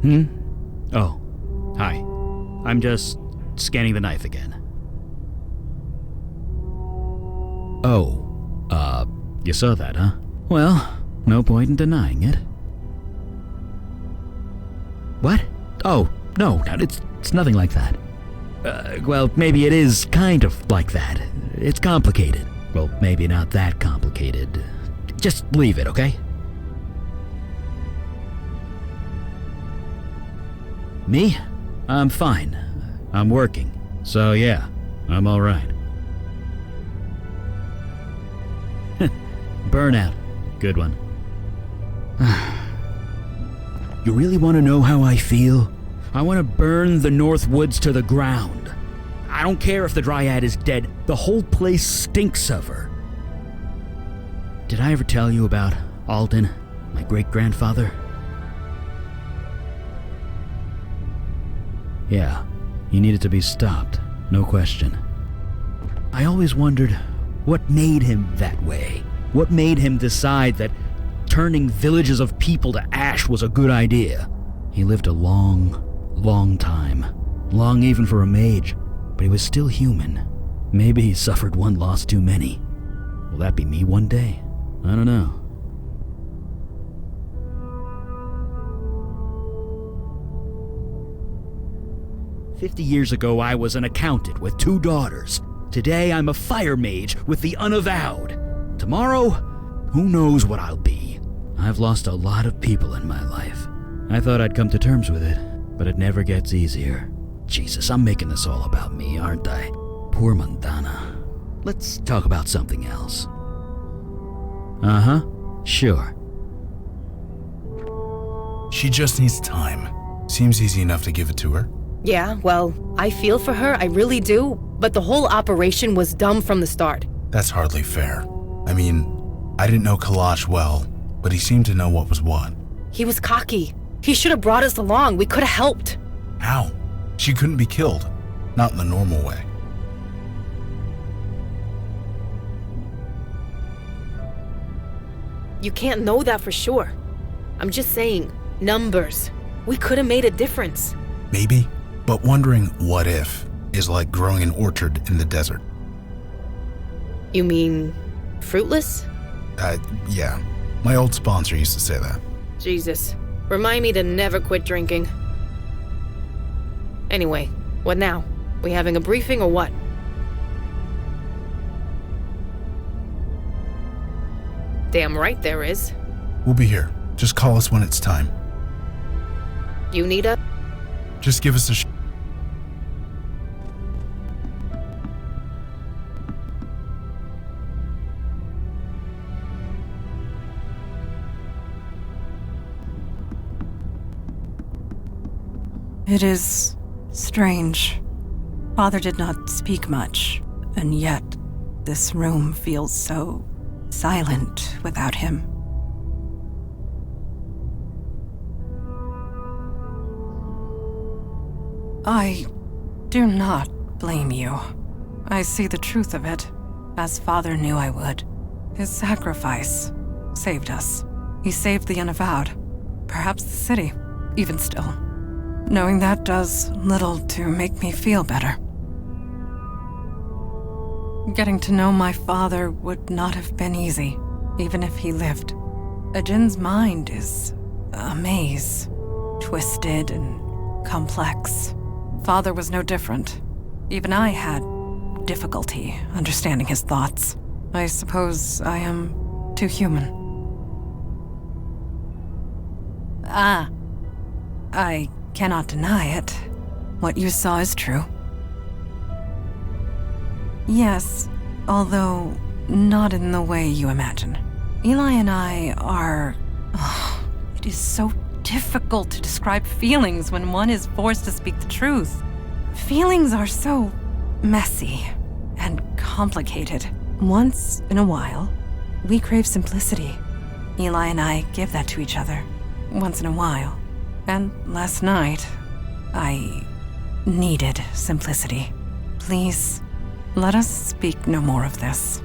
Oh, hi. I'm just scanning the knife again. Oh, you saw that, huh? Well, no point in denying it. What? Oh, no, it's nothing like that. Well, maybe it is kind of like that. It's complicated. Well, maybe not that complicated. Just leave it, okay? Me? I'm fine. I'm working. So yeah, I'm alright. Burnout. Good one. You really want to know how I feel? I want to burn the North Woods to the ground. I don't care if the Dryad is dead. The whole place stinks of her. Did I ever tell you about Alden, my great-grandfather? Yeah, he needed to be stopped, no question. I always wondered what made him that way. What made him decide that turning villages of people to ash was a good idea? He lived a long time. Long even for a mage, but he was still human. Maybe he suffered one loss too many. Will that be me one day? I don't know. "50 years ago, I was an accountant with 2 daughters. Today, I'm a fire mage with the Unavowed. Tomorrow, who knows what I'll be. I've lost a lot of people in my life. I thought I'd come to terms with it, but it never gets easier. Jesus, I'm making this all about me, aren't I? Poor Montana. Let's talk about something else." Uh-huh, sure. She just needs time. Seems easy enough to give it to her. Yeah, well, I feel for her, I really do, but the whole operation was dumb from the start. That's hardly fair. I mean, I didn't know Kalash well, but he seemed to know what was what. He was cocky. He should have brought us along. We could have helped. How? She couldn't be killed. Not in the normal way. You can't know that for sure. I'm just saying, numbers. We could have made a difference. Maybe, but wondering what if is like growing an orchard in the desert. You mean fruitless? Yeah. My old sponsor used to say that. Jesus. Remind me to never quit drinking. Anyway, what now? We having a briefing or what? Damn right there is. We'll be here. Just call us when it's time. You need a... Just give us a It is strange. Father did not speak much, and yet this room feels so silent without him. I do not blame you. I see the truth of it, as Father knew I would. His sacrifice saved us. He saved the Unavowed, perhaps the city, even still. Knowing that does little to make me feel better. Getting to know my father would not have been easy, even if he lived. Ajin's mind is a maze, twisted and complex. Father was no different. Even I had difficulty understanding his thoughts. I suppose I am too human. I cannot deny it. What you saw is true. Yes, although not in the way you imagine. Eli and I are... it is so difficult to describe feelings when one is forced to speak the truth. Feelings are so messy and complicated. Once in a while, we crave simplicity. Eli and I give that to each other, once in a while. And last night, I needed simplicity. Please, let us speak no more of this.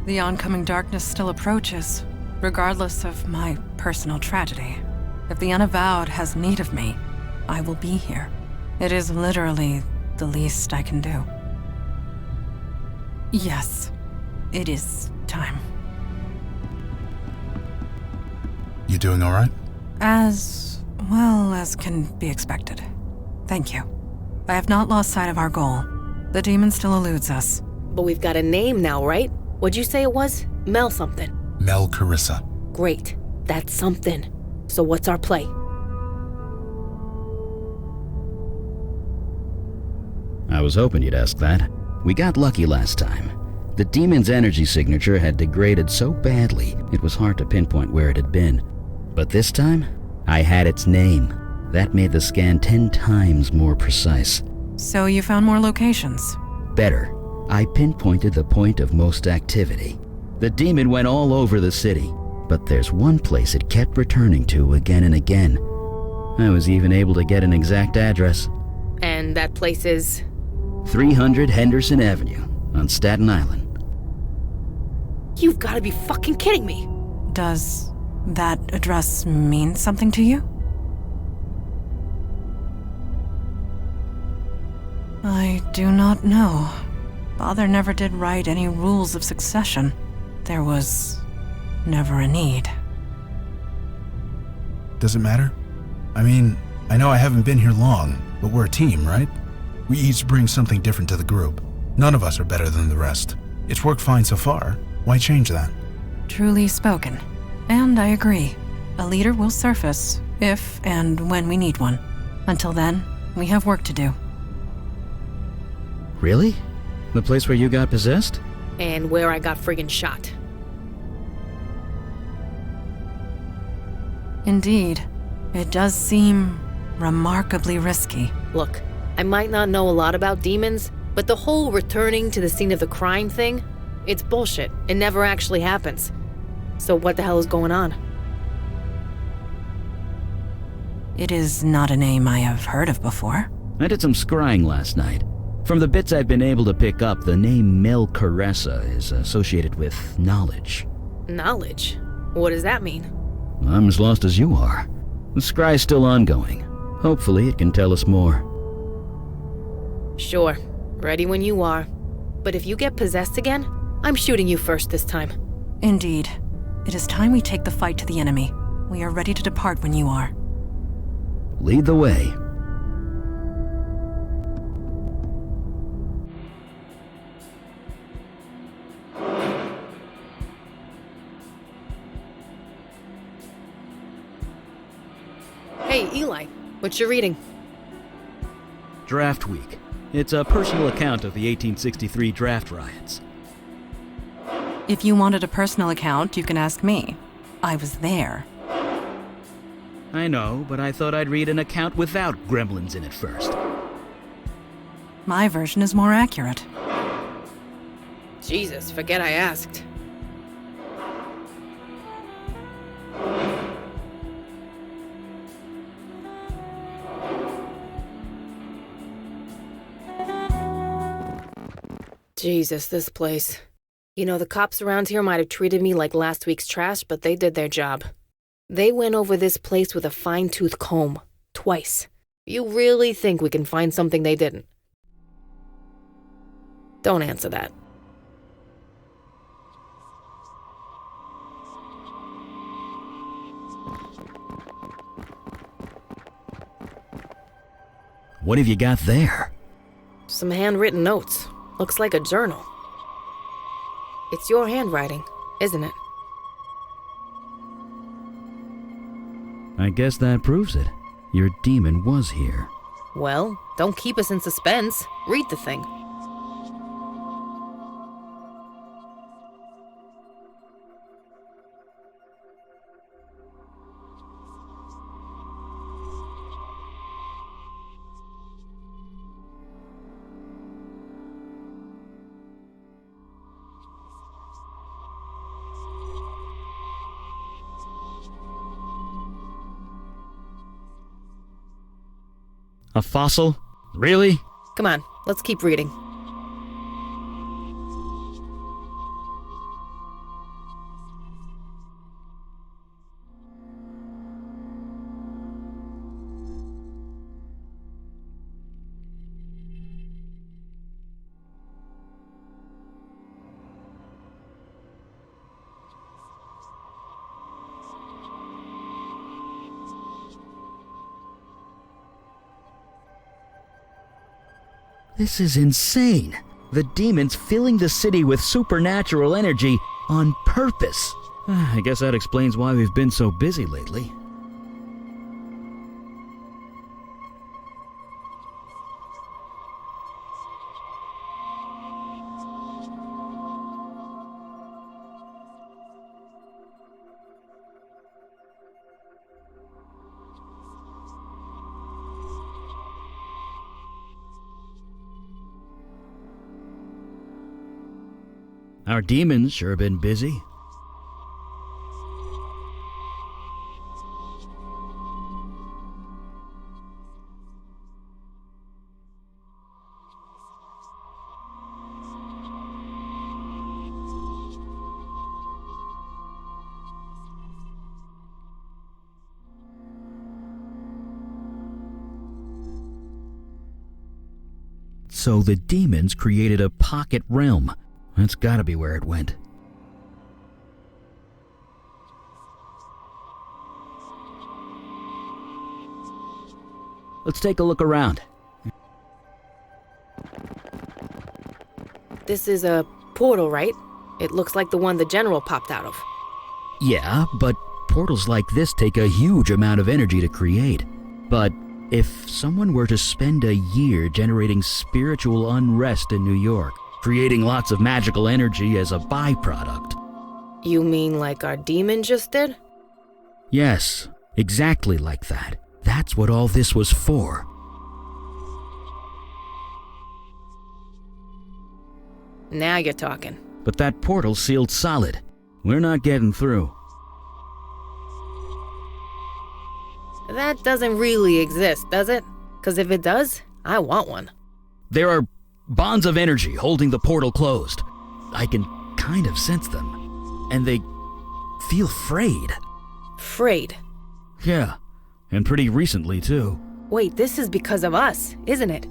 The oncoming darkness still approaches, regardless of my personal tragedy. If the Unavowed has need of me, I will be here. It is literally the least I can do. Yes, it is time. You doing all right? As well as can be expected. Thank you. I have not lost sight of our goal. The demon still eludes us. But we've got a name now, right? What'd you say it was? Mel something. Mel Carissa. Great. That's something. So what's our play? I was hoping you'd ask that. We got lucky last time. The demon's energy signature had degraded so badly, it was hard to pinpoint where it had been. But this time, I had its name. That made the scan 10 times more precise. So you found more locations? Better, I pinpointed the point of most activity. The demon went all over the city, but there's one place it kept returning to again and again. I was even able to get an exact address. And that place is? 300 Henderson Avenue on Staten Island. You've got to be fucking kidding me. Does that address mean something to you? I do not know. Father never did write any rules of succession. There was never a need. Does it matter? I mean, I know I haven't been here long, but we're a team, right? We each bring something different to the group. None of us are better than the rest. It's worked fine so far. Why change that? Truly spoken. And I agree. A leader will surface if and when we need one. Until then, we have work to do. Really? The place where you got possessed? And where I got friggin' shot. Indeed. It does seem remarkably risky. Look, I might not know a lot about demons, but the whole returning to the scene of the crime thing, it's bullshit. It never actually happens. So what the hell is going on? It is not a name I have heard of before. I did some scrying last night. From the bits I've been able to pick up, the name Mel Carissa is associated with knowledge. Knowledge? What does that mean? I'm as lost as you are. The scry's still ongoing. Hopefully it can tell us more. Sure. Ready when you are. But if you get possessed again, I'm shooting you first this time. Indeed. It is time we take the fight to the enemy. We are ready to depart when you are. Lead the way. Hey, Eli, what you reading? Draft Week. It's a personal account of the 1863 draft riots. If you wanted a personal account, you can ask me. I was there. I know, but I thought I'd read an account without gremlins in it first. My version is more accurate. Jesus, forget I asked. Jesus, this place. You know, the cops around here might have treated me like last week's trash, but they did their job. They went over this place with a fine-tooth comb. Twice. You really think we can find something they didn't? Don't answer that. What have you got there? Some handwritten notes. Looks like a journal. It's your handwriting, isn't it? I guess that proves it. Your demon was here. Well, don't keep us in suspense. Read the thing. A fossil? Really? Come on, let's keep reading. This is insane. The demons filling the city with supernatural energy on purpose. I guess that explains why we've been so busy lately. Our demons sure been busy. So the demons created a pocket realm. That's gotta be where it went. Let's take a look around. This is a portal, right? It looks like the one the general popped out of. Yeah, but portals like this take a huge amount of energy to create. But if someone were to spend a year generating spiritual unrest in New York, creating lots of magical energy as a byproduct. You mean like our demon just did? Yes, exactly like that. That's what all this was for. Now you're talking. But that portal sealed solid. We're not getting through. That doesn't really exist, does it? 'Cause if it does, I want one. There are bonds of energy holding the portal closed. I can kind of sense them. And they feel frayed. Frayed? Yeah, and pretty recently too. Wait, this is because of us, isn't it?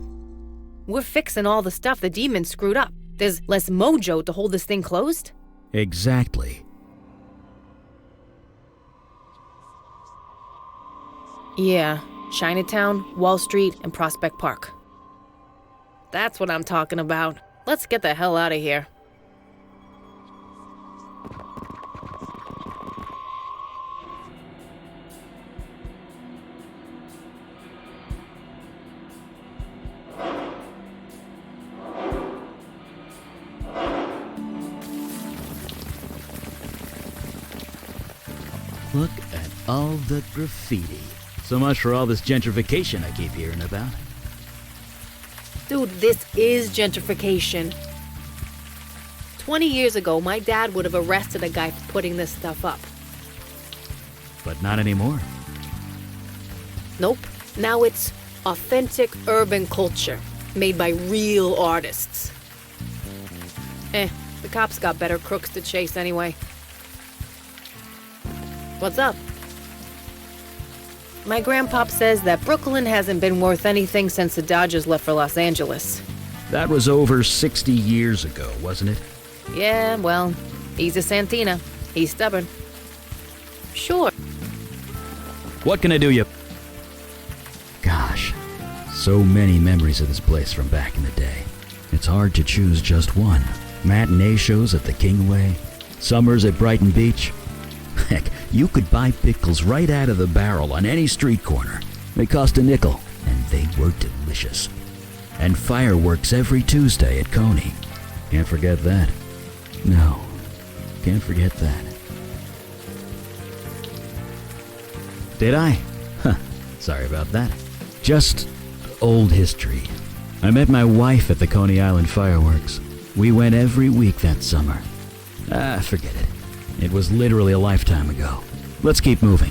We're fixing all the stuff the demons screwed up. There's less mojo to hold this thing closed? Exactly. Yeah, Chinatown, Wall Street, and Prospect Park. That's what I'm talking about. Let's get the hell out of here. Look at all the graffiti. So much for all this gentrification I keep hearing about. Dude, this is gentrification. 20 years ago, my dad would have arrested a guy for putting this stuff up. But not anymore. Nope. Now it's authentic urban culture, made by real artists. The cops got better crooks to chase anyway. What's up? My grandpop says that Brooklyn hasn't been worth anything since the Dodgers left for Los Angeles. That was over 60 years ago, wasn't it? Yeah, well, he's a Santina. He's stubborn. Sure. What can I do you? Gosh, so many memories of this place from back in the day. It's hard to choose just one. Matinee shows at the Kingway, summers at Brighton Beach. Heck, you could buy pickles right out of the barrel on any street corner. They cost a nickel, and they were delicious. And fireworks every Tuesday at Coney. Can't forget that. No, can't forget that. Did I? Huh, sorry about that. Just old history. I met my wife at the Coney Island fireworks. We went every week that summer. Forget it. It was literally a lifetime ago. Let's keep moving.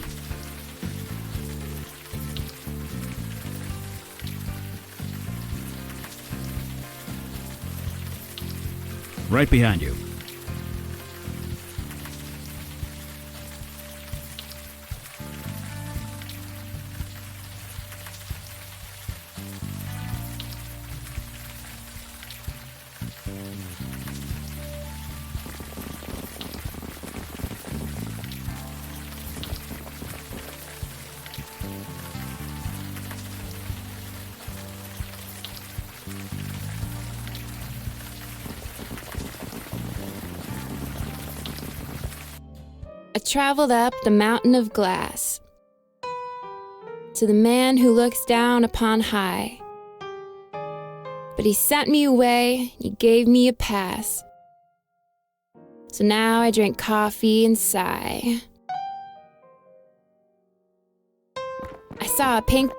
Right behind you. I traveled up the mountain of glass to the man who looks down upon high. But he sent me away, he gave me a pass. So now I drink coffee and sigh. I saw a pink...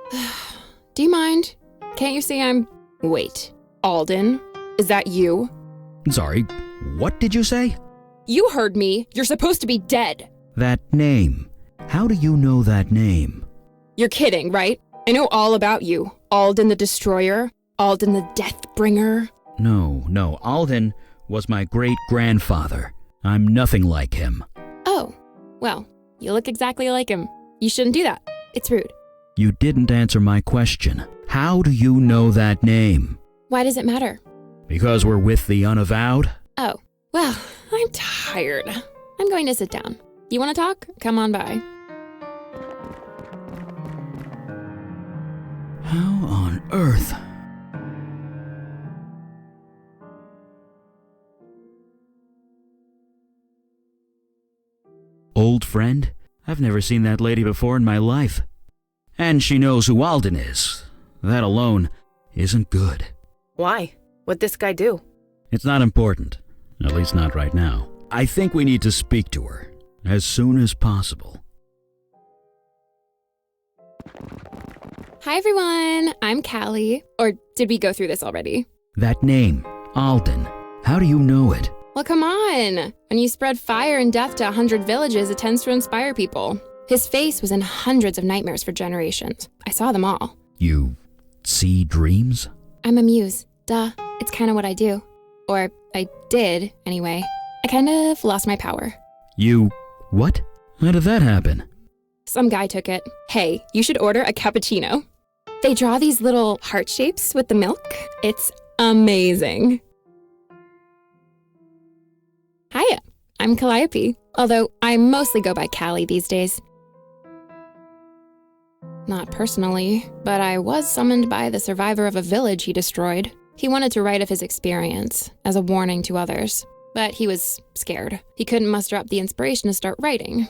Do you mind? Can't you see I'm... Wait, Alden, is that you? Sorry, what did you say? You heard me. You're supposed to be dead. That name. How do you know that name? You're kidding, right? I know all about you. Alden the Destroyer, Alden the Deathbringer. No, Alden was my great-grandfather. I'm nothing like him. Oh, well, you look exactly like him. You shouldn't do that. It's rude. You didn't answer my question. How do you know that name? Why does it matter? Because we're with the Unavowed? Oh, well, I'm tired. I'm going to sit down. You want to talk? Come on by. How on earth? Old friend? I've never seen that lady before in my life. And she knows who Alden is. That alone isn't good. Why? What'd this guy do? It's not important. At least not right now. I think we need to speak to her as soon as possible. Hi, everyone. I'm Callie. Or did we go through this already? That name, Alden. How do you know it? Well, come on. When you spread fire and death to 100 villages, it tends to inspire people. His face was in hundreds of nightmares for generations. I saw them all. You see dreams? I'm a muse. Duh. It's kind of what I do. Or I did, anyway. I kind of lost my power. You... what? How did that happen? Some guy took it. Hey, you should order a cappuccino. They draw these little heart shapes with the milk. It's amazing. Hiya, I'm Calliope, although I mostly go by Callie these days. Not personally, but I was summoned by the survivor of a village he destroyed. He wanted to write of his experience, as a warning to others. But he was scared. He couldn't muster up the inspiration to start writing.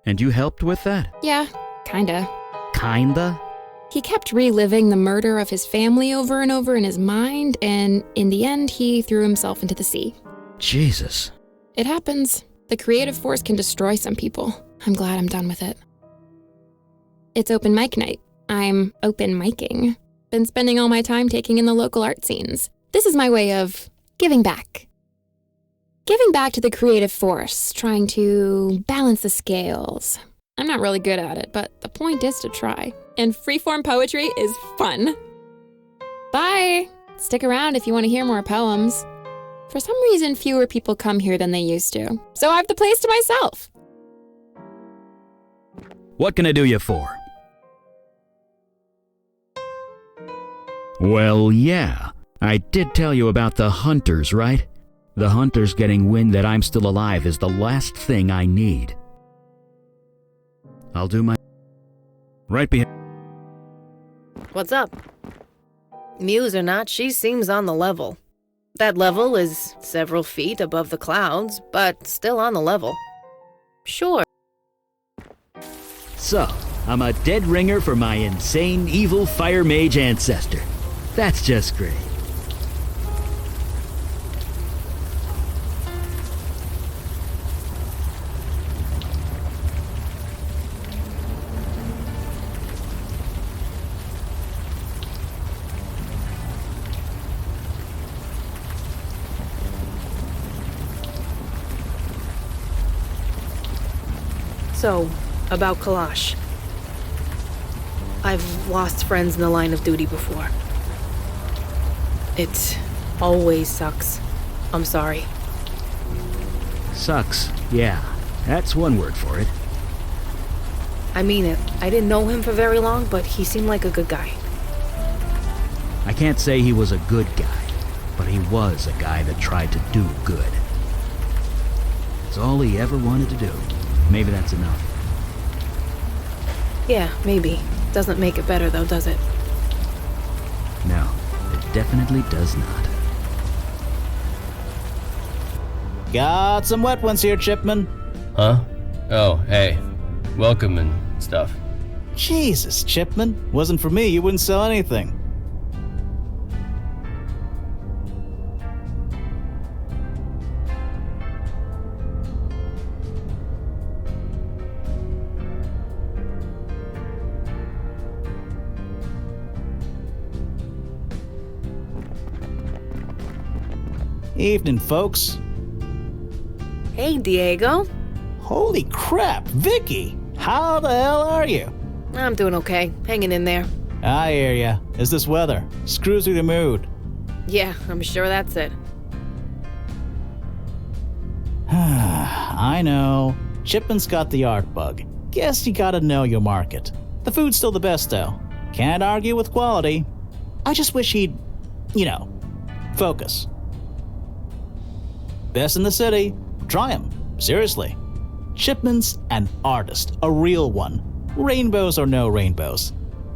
And you helped with that? Yeah, kinda. Kinda? He kept reliving the murder of his family over and over in his mind, and in the end, he threw himself into the sea. Jesus. It happens. The creative force can destroy some people. I'm glad I'm done with it. It's open mic night. I'm open micing. Been spending all my time taking in the local art scenes. This is my way of giving back. Giving back to the creative force, trying to balance the scales. I'm not really good at it, but the point is to try. And freeform poetry is fun. Bye! Stick around if you want to hear more poems. For some reason, fewer people come here than they used to, so I have the place to myself. What can I do you for? Well, yeah. I did tell you about the hunters, right? The hunters getting wind that I'm still alive is the last thing I need. I'll do my... right behind... What's up? Muse or not, she seems on the level. That level is several feet above the clouds, but still on the level. Sure. So, I'm a dead ringer for my insane evil fire mage ancestor. That's just great. So, about Kalash. I've lost friends in the line of duty before. It always sucks. I'm sorry. Sucks, yeah. That's one word for it. I mean it. I didn't know him for very long, but he seemed like a good guy. I can't say he was a good guy, but he was a guy that tried to do good. It's all he ever wanted to do. Maybe that's enough. Yeah, maybe. Doesn't make it better though, does it? No, it definitely does not. Got some wet ones here, Chipman. Huh? Oh, hey. Welcome and stuff. Jesus, Chipman. Wasn't for me, you wouldn't sell anything. Evening, folks. Hey, Diego. Holy crap, Vicky! How the hell are you? I'm doing okay. Hanging in there. I hear ya. It's this weather. Screws with the mood. Yeah, I'm sure that's it. I know. Chipman's got the art bug. Guess you gotta know your market. The food's still the best, though. Can't argue with quality. I just wish he'd, focus. Best in the city. Try him. Seriously. Chipman's an artist. A real one. Rainbows or no rainbows.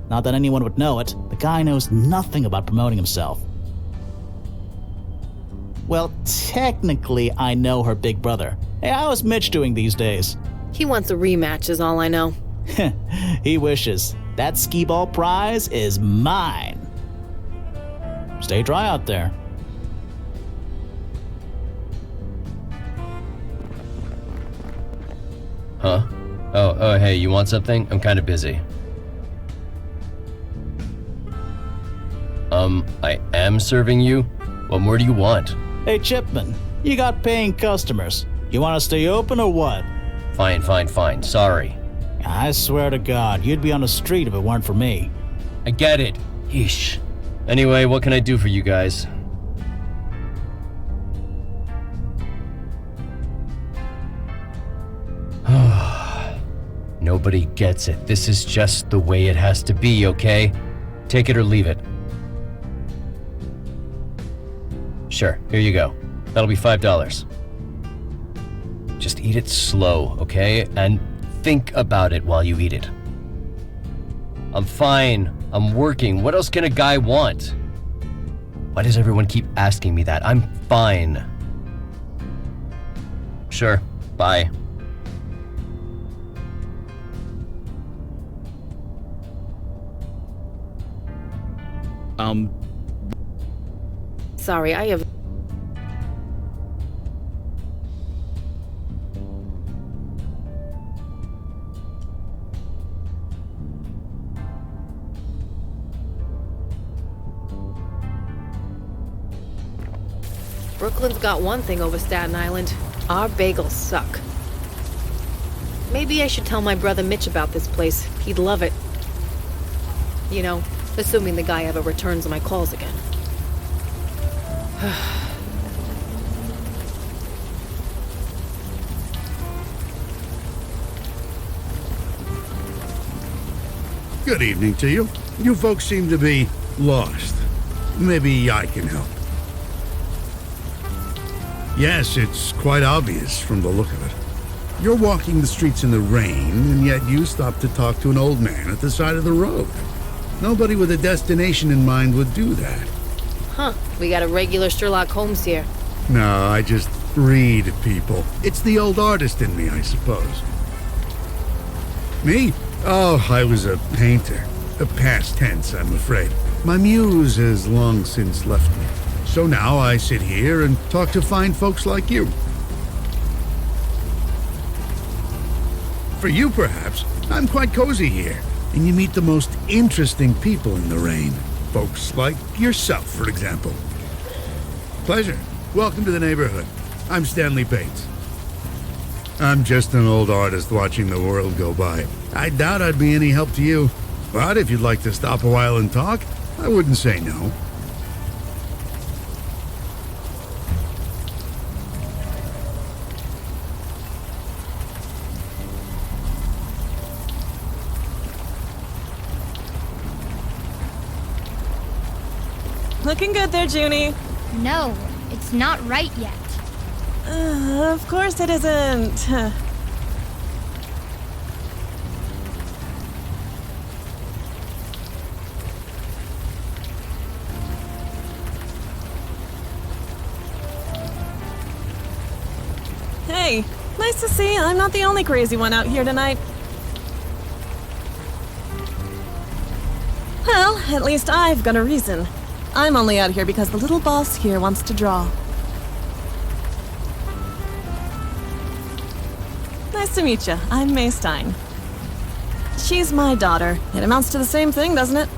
Not that anyone would know it. The guy knows nothing about promoting himself. Well, technically, I know her big brother. Hey, how's Mitch doing these days? He wants a rematch is all I know. He wishes. That skee ball prize is mine. Stay dry out there. Huh? Oh, hey, you want something? I'm kind of busy. I am serving you? What more do you want? Hey, Chipman, you got paying customers. You want to stay open or what? Fine. Sorry. I swear to God, you'd be on the street if it weren't for me. I get it. Yeesh. Anyway, what can I do for you guys? Nobody gets it. This is just the way it has to be, okay? Take it or leave it. Sure, here you go. That'll be $5. Just eat it slow, okay? And think about it while you eat it. I'm fine. I'm working. What else can a guy want? Why does everyone keep asking me that? I'm fine. Sure, bye. Sorry, I have... Brooklyn's got one thing over Staten Island. Our bagels suck. Maybe I should tell my brother Mitch about this place. He'd love it. Assuming the guy ever returns my calls again. Good evening to you. You folks seem to be lost. Maybe I can help. Yes, it's quite obvious from the look of it. You're walking the streets in the rain, and yet you stop to talk to an old man at the side of the road. Nobody with a destination in mind would do that. Huh, we got a regular Sherlock Holmes here. No, I just read people. It's the old artist in me, I suppose. Me? Oh, I was a painter. A past tense, I'm afraid. My muse has long since left me. So now I sit here and talk to fine folks like you. For you, perhaps, I'm quite cozy here, and you meet the most interesting people in the rain. Folks like yourself, for example. Pleasure. Welcome to the neighborhood. I'm Stanley Bates. I'm just an old artist watching the world go by. I doubt I'd be any help to you, but if you'd like to stop a while and talk, I wouldn't say no. Looking good there, Junie. No, it's not right yet. Of course it isn't. Hey, Nice to see I'm not the only crazy one out here tonight. Well, at least I've got a reason. I'm only out here because the little boss here wants to draw. Nice to meet you. I'm May Stein. She's my daughter. It amounts to the same thing, doesn't it?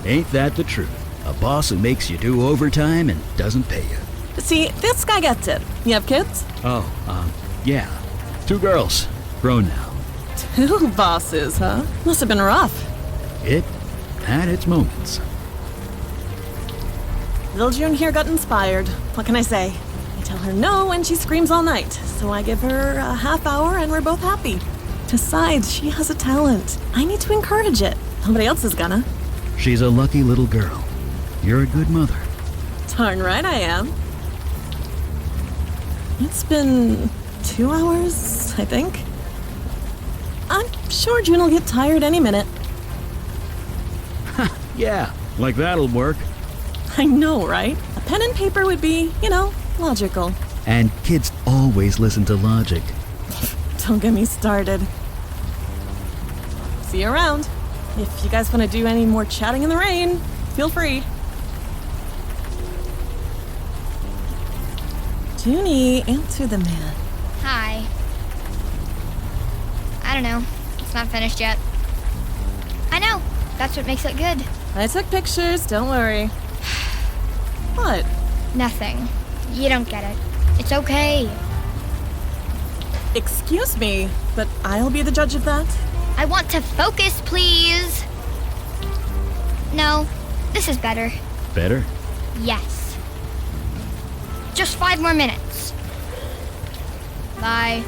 Ain't that the truth? A boss who makes you do overtime and doesn't pay you. See, this guy gets it. You have kids? Oh, yeah. 2 girls. Grown now. 2 bosses, huh? Must have been rough. It had its moments. Little June here got inspired. What can I say? I tell her no and she screams all night, so I give her a half hour and we're both happy. Besides, she has a talent. I need to encourage it. Nobody else is gonna. She's a lucky little girl. You're a good mother. Darn right I am. It's been 2 hours, I think. I'm sure June will get tired any minute. Yeah, like that'll work. I know, right? A pen and paper would be, logical. And kids always listen to logic. Don't get me started. See you around. If you guys want to do any more chatting in the rain, feel free. Junie, answer the man. Hi. I don't know. It's not finished yet. I know. That's what makes it good. I took pictures, don't worry. What? Nothing. You don't get it. It's okay. Excuse me, but I'll be the judge of that? I want to focus, please. No, this is better. Better? Yes. Just 5 more minutes. Bye.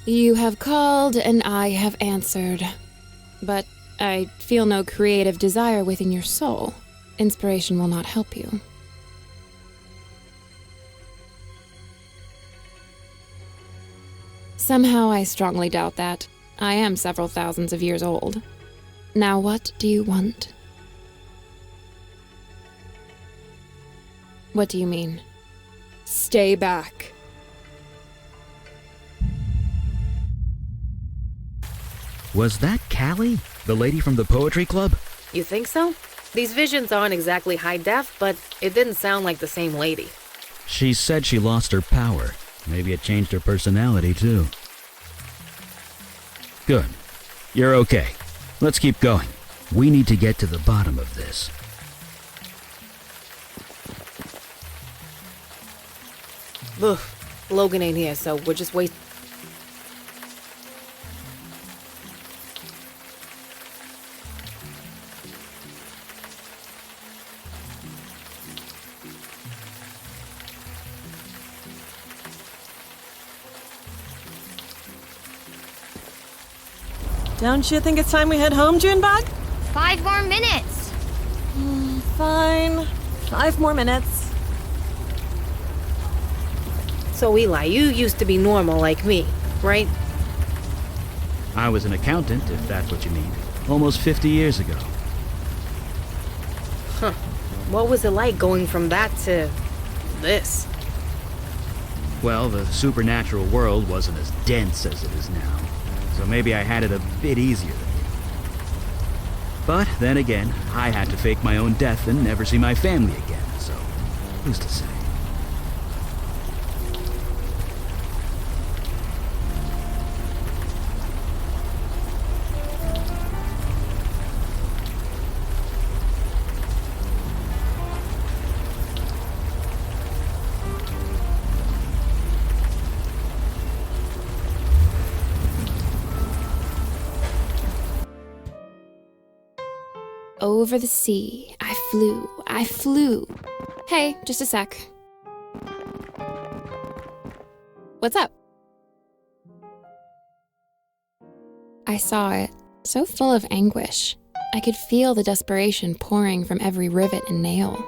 You have called and I have answered. But I feel no creative desire within your soul. Inspiration will not help you. Somehow I strongly doubt that. I am several thousands of years old. Now what do you want? What do you mean? Stay back. Was that Callie? The lady from the poetry club? You think so? These visions aren't exactly high def, but it didn't sound like the same lady. She said she lost her power. Maybe it changed her personality, too. Good. You're okay. Let's keep going. We need to get to the bottom of this. Ugh, Logan ain't here, so we're just waiting. Don't you think it's time we head home, Junebug? 5 more minutes. Fine. 5 more minutes. So Eli, you used to be normal like me, right? I was an accountant, if that's what you mean. Almost 50 years ago. Huh. What was it like going from that to this? Well, the supernatural world wasn't as dense as it is now. So maybe I had it a bit easier than you. But then again, I had to fake my own death and never see my family again, so who's to say? Over the sea, I flew. Hey, just a sec. What's up? I saw it, so full of anguish. I could feel the desperation pouring from every rivet and nail.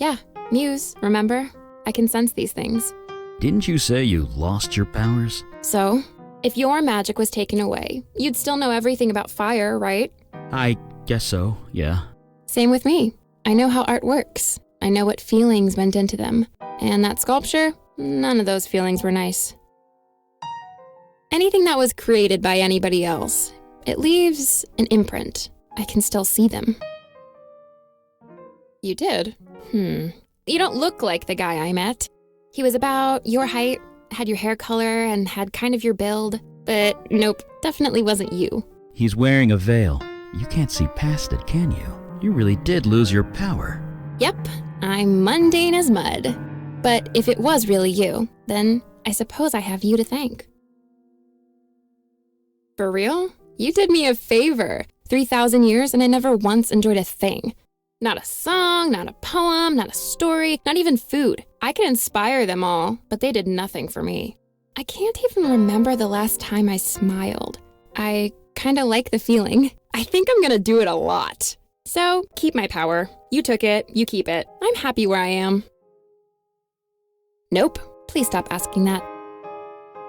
Yeah, Muse, remember? I can sense these things. Didn't you say you lost your powers? So, if your magic was taken away, you'd still know everything about fire, right? I guess so, yeah. Same with me. I know how art works. I know what feelings went into them. And that sculpture, none of those feelings were nice. Anything that was created by anybody else, it leaves an imprint. I can still see them. You did? You don't look like the guy I met. He was about your height, had your hair color, and had kind of your build. But nope, definitely wasn't you. He's wearing a veil. You can't see past it, can you? You really did lose your power. Yep, I'm mundane as mud. But if it was really you, then I suppose I have you to thank. For real? You did me a favor. 3,000 years and I never once enjoyed a thing. Not a song, not a poem, not a story, not even food. I could inspire them all, but they did nothing for me. I can't even remember the last time I smiled. I kinda like the feeling. I think I'm gonna do it a lot. So, keep my power. You took it, you keep it. I'm happy where I am. Nope, please stop asking that.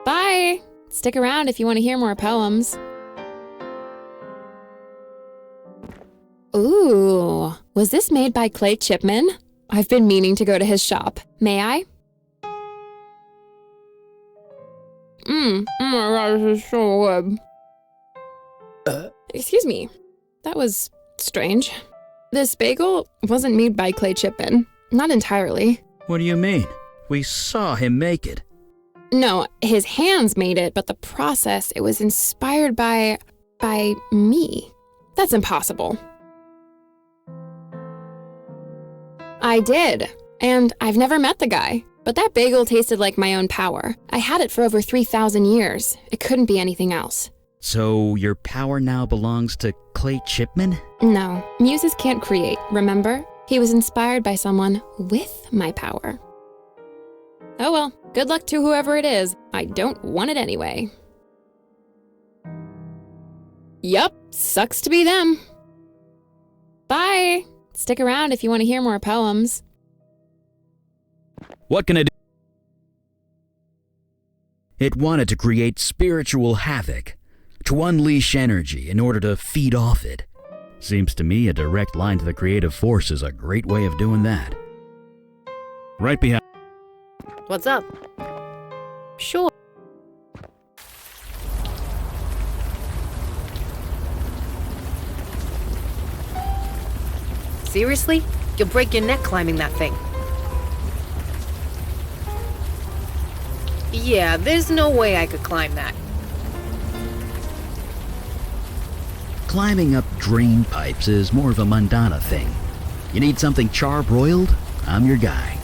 Bye! Stick around if you want to hear more poems. Ooh, was this made by Clay Chipman? I've been meaning to go to his shop. May I? Oh my god, this is so good. Excuse me, that was strange. This bagel wasn't made by Clay Chipman. Not entirely. What do you mean? We saw him make it. No, his hands made it, but the process, it was inspired by me. That's impossible. I did, and I've never met the guy, but that bagel tasted like my own power. I had it for over 3,000 years. It couldn't be anything else. So your power now belongs to Clay Chipman? No, muses can't create, remember? He was inspired by someone with my power. Oh well, good luck to whoever it is. I don't want it anyway. Yup, sucks to be them. Bye! Stick around if you want to hear more poems. What can I do? It wanted to create spiritual havoc, to unleash energy in order to feed off it. Seems to me a direct line to the creative force is a great way of doing that. Right behind. What's up? Sure. Seriously? You'll break your neck climbing that thing. Yeah, there's no way I could climb that. Climbing up drain pipes is more of a Mundana thing. You need something charbroiled? I'm your guy.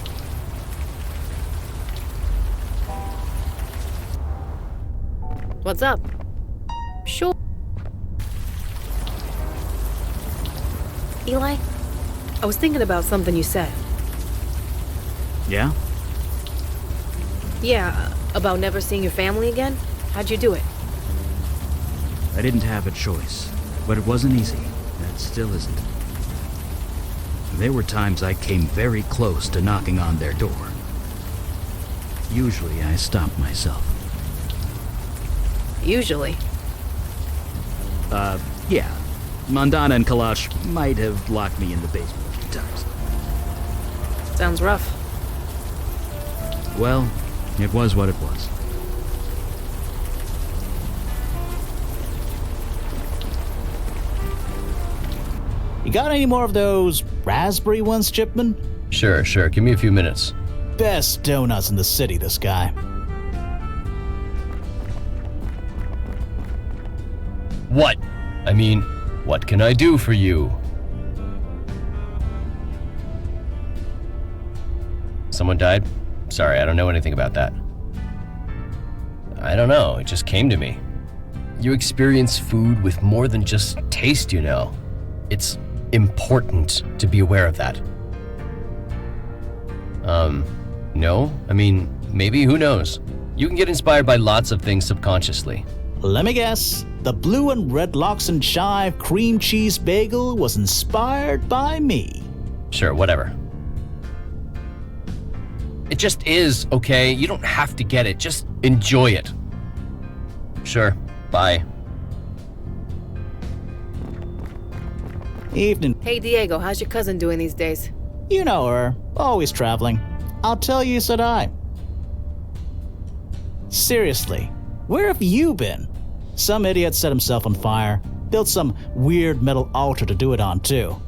What's up? Sure. Eli, I was thinking about something you said. Yeah? Yeah, about never seeing your family again? How'd you do it? I didn't have a choice, but it wasn't easy. That still isn't. There were times I came very close to knocking on their door. Usually I stopped myself. Usually. Yeah. Mandana and Kalash might have locked me in the basement a few times. Sounds rough. Well, it was what it was. You got any more of those raspberry ones, Chipman? Sure. Give me a few minutes. Best donuts in the city, this guy. What? I mean, what can I do for you? Someone died? Sorry, I don't know anything about that. I don't know, it just came to me. You experience food with more than just taste, you know. It's important to be aware of that. No? I mean, maybe, who knows? You can get inspired by lots of things subconsciously. Let me guess. The blue and red lox and chive cream cheese bagel was inspired by me. Sure, whatever. It just is, okay? You don't have to get it. Just enjoy it. Sure. Bye. Evening. Hey, Diego, how's your cousin doing these days? You know her. Always traveling. I'll tell you, said I. Seriously, where have you been? Some idiot set himself on fire, built some weird metal altar to do it on too.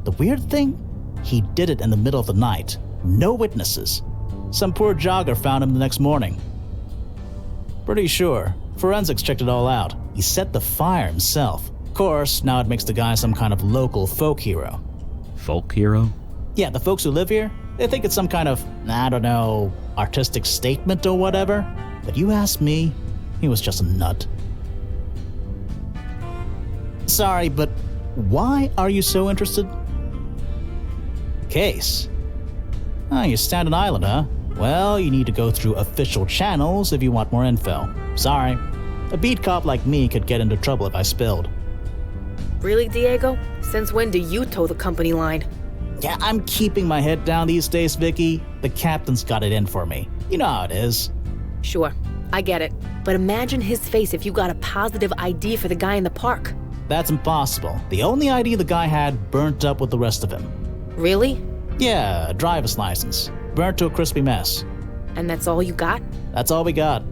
The weird thing? He did it in the middle of the night. No witnesses. Some poor jogger found him the next morning. Pretty sure. Forensics checked it all out. He set the fire himself. Of course, now it makes the guy some kind of local folk hero. Folk hero? Yeah, the folks who live here, they think it's some kind of, I don't know, artistic statement or whatever. But you ask me, he was just a nut. Sorry, but why are you so interested? Case. Ah, you Staten Island, huh? Well, you need to go through official channels if you want more info. Sorry. A beat cop like me could get into trouble if I spilled. Really, Diego? Since when do you toe the company line? Yeah, I'm keeping my head down these days, Vicky. The captain's got it in for me. You know how it is. Sure, I get it. But imagine his face if you got a positive ID for the guy in the park. That's impossible. The only ID the guy had burnt up with the rest of him. Really? Yeah, a driver's license. Burnt to a crispy mess. And that's all you got? That's all we got.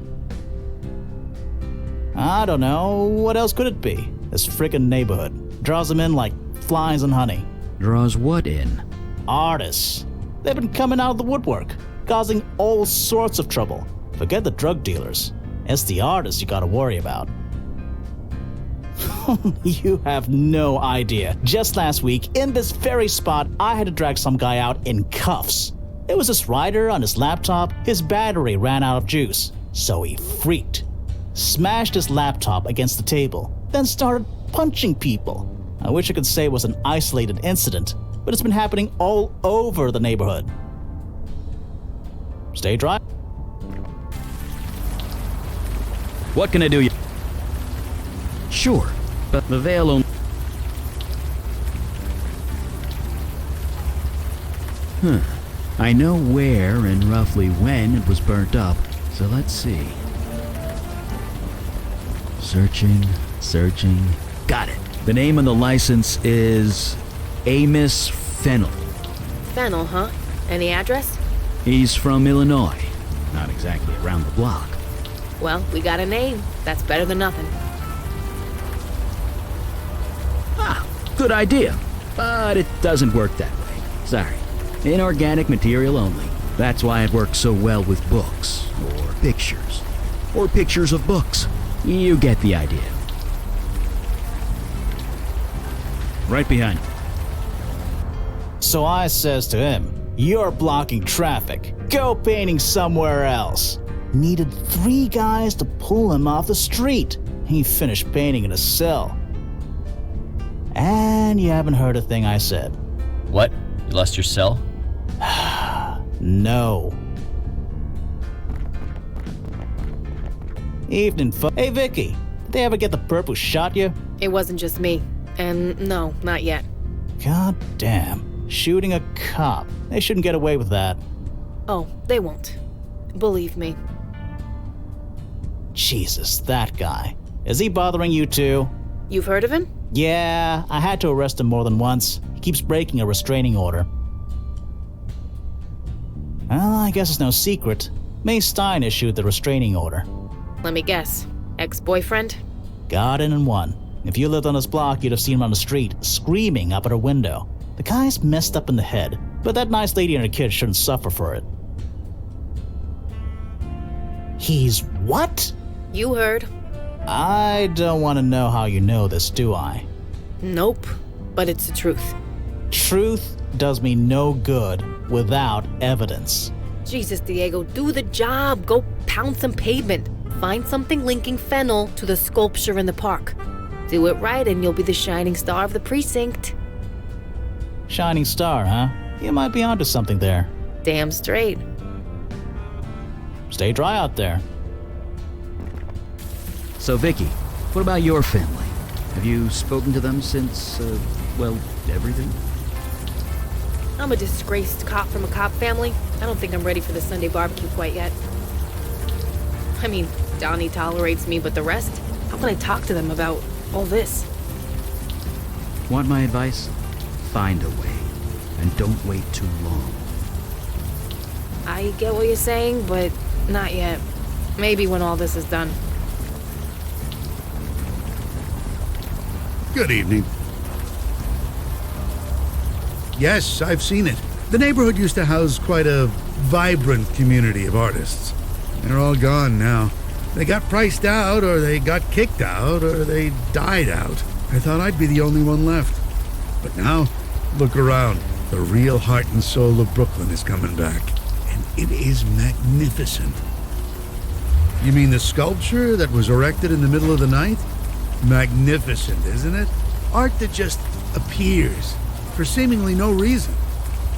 I don't know. What else could it be? This frickin' neighborhood. Draws them in like flies and honey. Draws what in? Artists. They've been coming out of the woodwork, causing all sorts of trouble. Forget the drug dealers. It's the artists you gotta worry about. You have no idea. Just last week, in this very spot, I had to drag some guy out in cuffs. It was this writer on his laptop. His battery ran out of juice, so he freaked. Smashed his laptop against the table, then started punching people. I wish I could say it was an isolated incident, but it's been happening all over the neighborhood. Stay dry. What can I do? Sure, but the veil only... I know where and roughly when it was burnt up, so let's see. Searching. Got it. The name on the license is Amos Fennel. Fennel, huh? Any address? He's from Illinois. Not exactly around the block. Well, we got a name. That's better than nothing. Ah, good idea. But it doesn't work that way. Sorry. Inorganic material only. That's why it works so well with books, or pictures. Or pictures of books. You get the idea. Right behind you. So I says to him, "You're blocking traffic. Go painting somewhere else." Needed 3 guys to pull him off the street. He finished painting in a cell. And you haven't heard a thing I said. What? You lost your cell? No. Evening, Hey, Vicky. Did they ever get the perp who shot you? It wasn't just me. And no, not yet. God damn. Shooting a cop. They shouldn't get away with that. Oh, they won't. Believe me. Jesus, that guy. Is he bothering you too? You've heard of him? Yeah, I had to arrest him more than once. He keeps breaking a restraining order. Well, I guess it's no secret. May Stein issued the restraining order. Let me guess. Ex-boyfriend? Got in and won. If you lived on this block, you'd have seen him on the street, screaming up at her window. The guy's messed up in the head, but that nice lady and her kid shouldn't suffer for it. He's what? You heard. I don't want to know how you know this, do I? Nope, but it's the truth. Truth does me no good without evidence. Jesus, Diego, do the job. Go pound some pavement. Find something linking Fennel to the sculpture in the park. Do it right and you'll be the shining star of the precinct. Shining star, huh? You might be onto something there. Damn straight. Stay dry out there. So, Vicky, what about your family? Have you spoken to them since, everything? I'm a disgraced cop from a cop family. I don't think I'm ready for the Sunday barbecue quite yet. I mean, Donnie tolerates me, but the rest? How can I talk to them about all this? Want my advice? Find a way, and don't wait too long. I get what you're saying, but not yet. Maybe when all this is done. Good evening. Yes, I've seen it. The neighborhood used to house quite a vibrant community of artists. They're all gone now. They got priced out, or they got kicked out, or they died out. I thought I'd be the only one left. But now, look around. The real heart and soul of Brooklyn is coming back. And it is magnificent. You mean the sculpture that was erected in the middle of the night? Magnificent, isn't it? Art that just appears for seemingly no reason.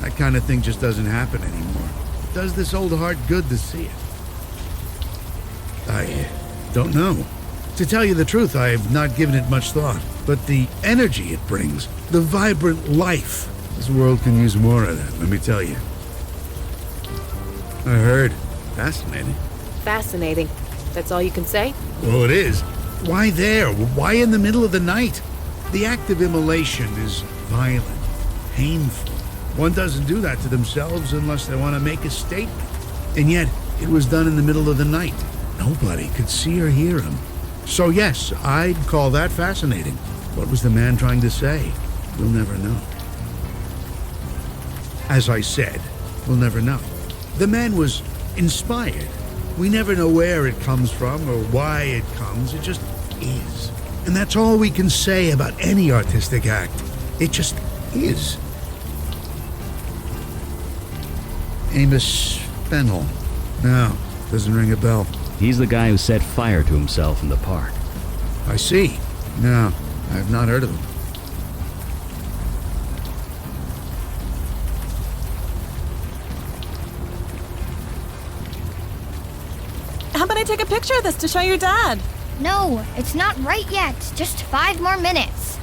That kind of thing just doesn't happen anymore. It does this old heart good to see it. I don't know. To tell you the truth, I've not given it much thought. But the energy it brings, the vibrant life, this world can use more of that, let me tell you. I heard. Fascinating. Fascinating. That's all you can say? Well, it is. Why there? Why in the middle of the night? The act of immolation is violent, painful. One doesn't do that to themselves unless they want to make a statement. And yet, it was done in the middle of the night. Nobody could see or hear him. So yes, I'd call that fascinating. What was the man trying to say? We'll never know. As I said, we'll never know. The man was inspired. We never know where it comes from or why it comes. It just is. And that's all we can say about any artistic act. It just is. Amos Fennel. No, doesn't ring a bell. He's the guy who set fire to himself in the park. I see. No, I've not heard of him. How about I take a picture of this to show your dad? No, it's not right yet. Just 5 more minutes.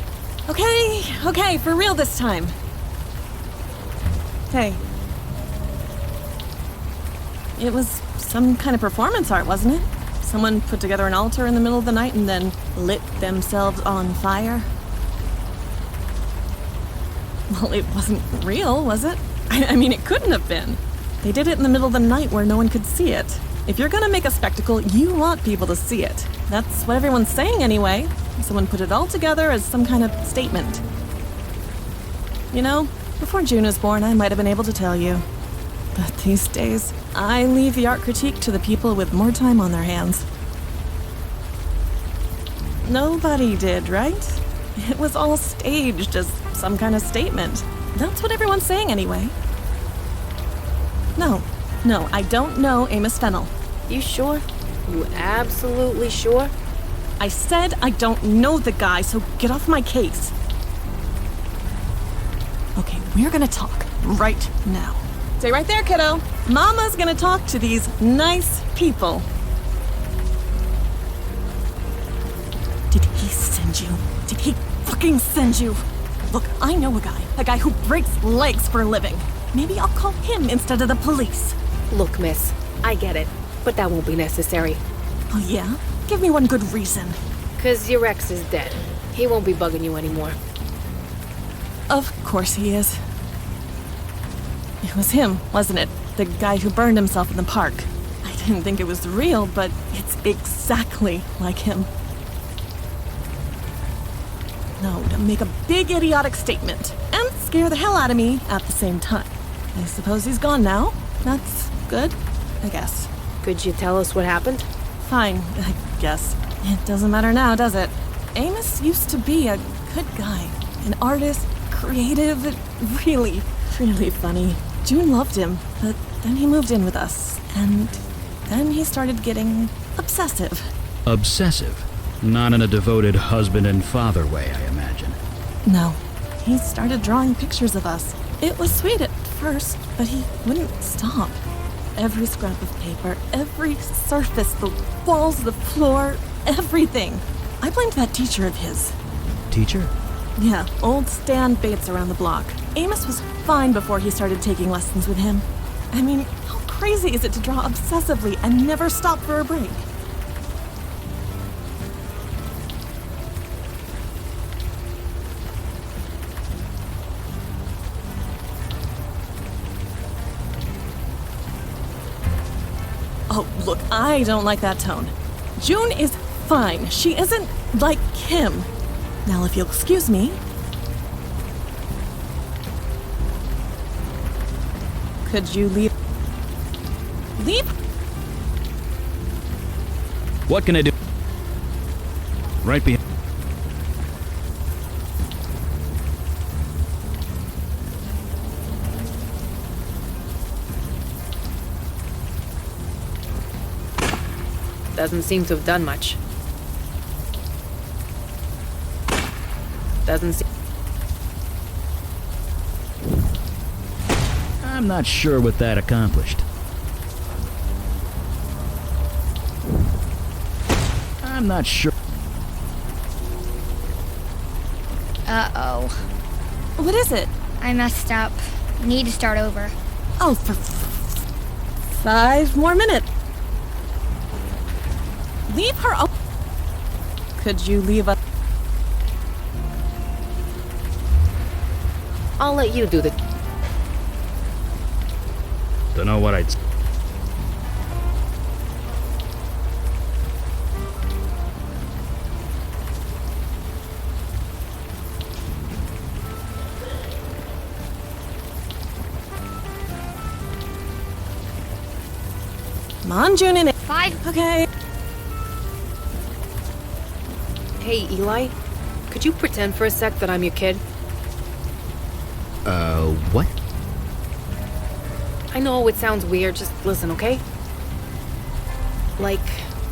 Okay, for real this time. Hey. It was some kind of performance art, wasn't it? Someone put together an altar in the middle of the night and then lit themselves on fire? Well, it wasn't real, was it? I mean, it couldn't have been. They did it in the middle of the night where no one could see it. If you're gonna make a spectacle, you want people to see it. That's what everyone's saying anyway. Someone put it all together as some kind of statement. You know, before June was born, I might have been able to tell you. But these days, I leave the art critique to the people with more time on their hands. Nobody did, right? It was all staged as some kind of statement. That's what everyone's saying anyway. No, I don't know Amos Fennel. You sure? You absolutely sure? I said I don't know the guy, so get off my case. Okay, we're gonna talk right now. Stay right there, kiddo. Mama's gonna talk to these nice people. Did he send you? Did he fucking send you? Look, I know a guy who breaks legs for a living. Maybe I'll call him instead of the police. Look, miss, I get it, but that won't be necessary. Oh yeah? Give me one good reason. 'Cause your ex is dead. He won't be bugging you anymore. Of course he is. It was him, wasn't it? The guy who burned himself in the park. I didn't think it was real, but it's exactly like him. No, to make a big idiotic statement and scare the hell out of me at the same time. I suppose he's gone now. That's good, I guess. Could you tell us what happened? Fine, I guess. It doesn't matter now, does it? Amos used to be a good guy. An artist, creative, really funny. June loved him, but then he moved in with us. And then he started getting obsessive. Obsessive? Not in a devoted husband and father way, I imagine. No, he started drawing pictures of us. It was sweet at first, but he wouldn't stop. Every scrap of paper, every surface, the walls, the floor, everything. I blamed that teacher of his. Teacher? Yeah, old Stan Bates around the block. Amos was fine before he started taking lessons with him. I mean, how crazy is it to draw obsessively and never stop for a break? Oh, look, I don't like that tone. June is fine. She isn't like Kim. Now, if you'll excuse me. Could you leave? Leave? What can I do? Right behind. Doesn't seem to have done much. Doesn't seem... I'm not sure what that accomplished. I'm not sure. Uh-oh. What is it? I messed up. Need to start over. Oh, for 5 more minutes. Leave her up. Could you leave us? I'll let you do the... Don't know what I'd... Come on, June and... 5. Okay. Hey, Eli, could you pretend for a sec that I'm your kid? What? I know it sounds weird, just listen, okay? Like,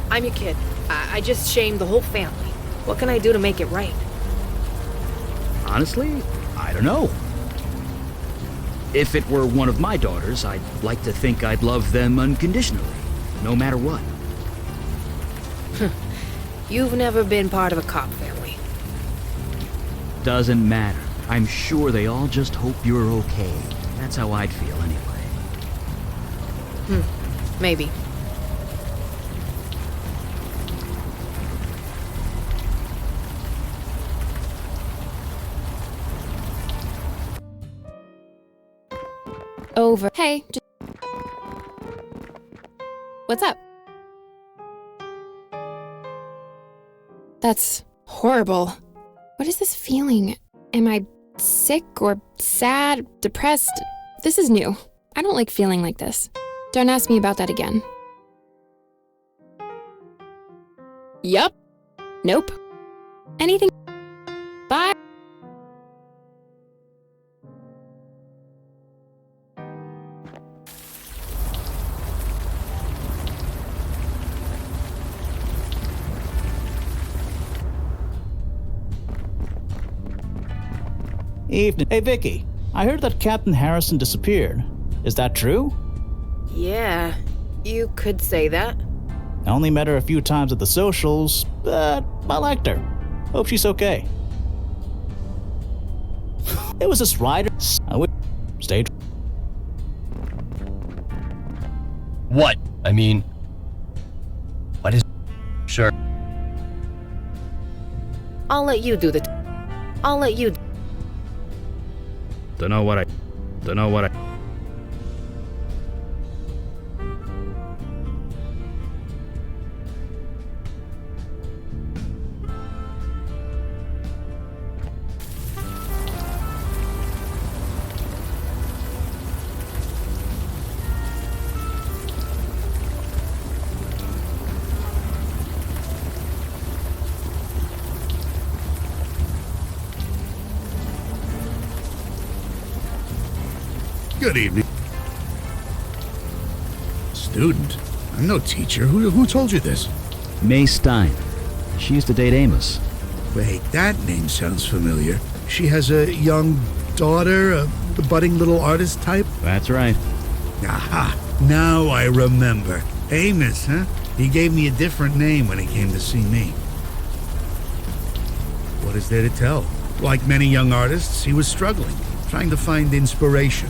I'm your kid. I just shamed the whole family. What can I do to make it right? Honestly, I don't know. If it were one of my daughters, I'd like to think I'd love them unconditionally, no matter what. You've never been part of a cop family. Doesn't matter. I'm sure they all just hope you're okay. That's how I'd feel anyway. Maybe. Over. Hey. What's up? That's horrible. What is this feeling? Am I sick or sad, depressed? This is new. I don't like feeling like this. Don't ask me about that again. Yup. Nope. Anything. Bye. Evening. Hey, Vicky. I heard that Captain Harrison disappeared. Is that true? Yeah, you could say that. I only met her a few times at the socials, but I liked her. Hope she's okay. It was this rider. I would stay. What? I mean, what is... Sure. I'll let you do the... I'll let you... Don't know what I... Good evening. Student? I'm no teacher. Who told you this? May Stein. She used to date Amos. Wait, that name sounds familiar. She has a young daughter, a budding little artist type? That's right. Aha, now I remember. Amos, huh? He gave me a different name when he came to see me. What is there to tell? Like many young artists, he was struggling, trying to find inspiration.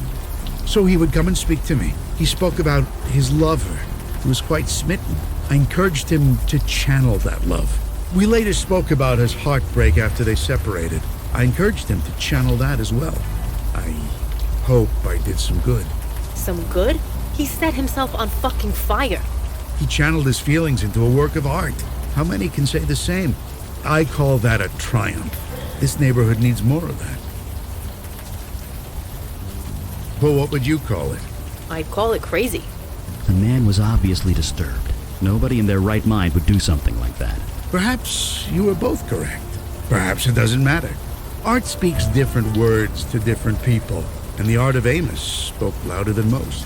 So he would come and speak to me. He spoke about his lover. He was quite smitten. I encouraged him to channel that love. We later spoke about his heartbreak after they separated. I encouraged him to channel that as well. I hope I did some good. Some good? He set himself on fucking fire. He channeled his feelings into a work of art. How many can say the same? I call that a triumph. This neighborhood needs more of that. Well, what would you call it? I'd call it crazy. The man was obviously disturbed. Nobody in their right mind would do something like that. Perhaps you were both correct. Perhaps it doesn't matter. Art speaks different words to different people, and the art of Amos spoke louder than most.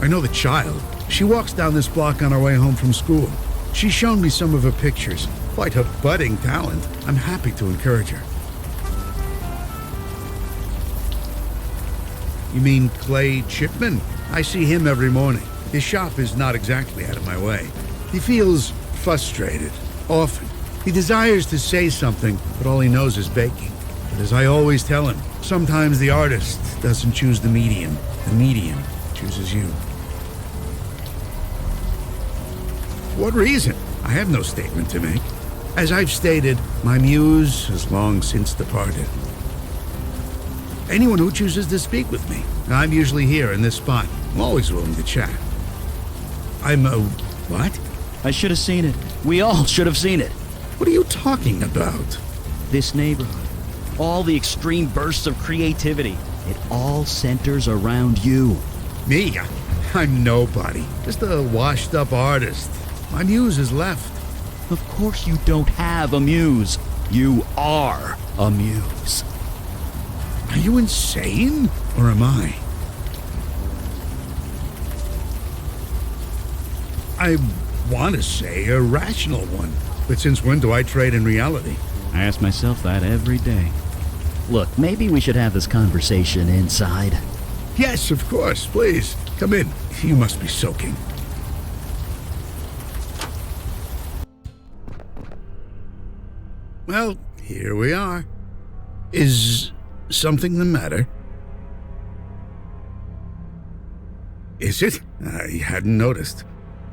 I know the child. She walks down this block on her way home from school. She's shown me some of her pictures. Quite a budding talent. I'm happy to encourage her. You mean Clay Chipman? I see him every morning. His shop is not exactly out of my way. He feels frustrated, often. He desires to say something, but all he knows is baking. But as I always tell him, sometimes the artist doesn't choose the medium chooses you. What reason? I have no statement to make. As I've stated, my muse has long since departed. Anyone who chooses to speak with me, I'm usually here in this spot. I'm always willing to chat. I'm a... what? I should have seen it. We all should have seen it. What are you talking about? This neighborhood, all the extreme bursts of creativity, it all centers around you. Me? I'm nobody. Just a washed-up artist. My muse has left. Of course you don't have a muse. You are a muse. Are you insane? Or am I? I want to say a rational one. But since when do I trade in reality? I ask myself that every day. Look, maybe we should have this conversation inside. Yes, of course. Please, come in. You must be soaking. Well, here we are. Is something the matter? Is it? I hadn't noticed.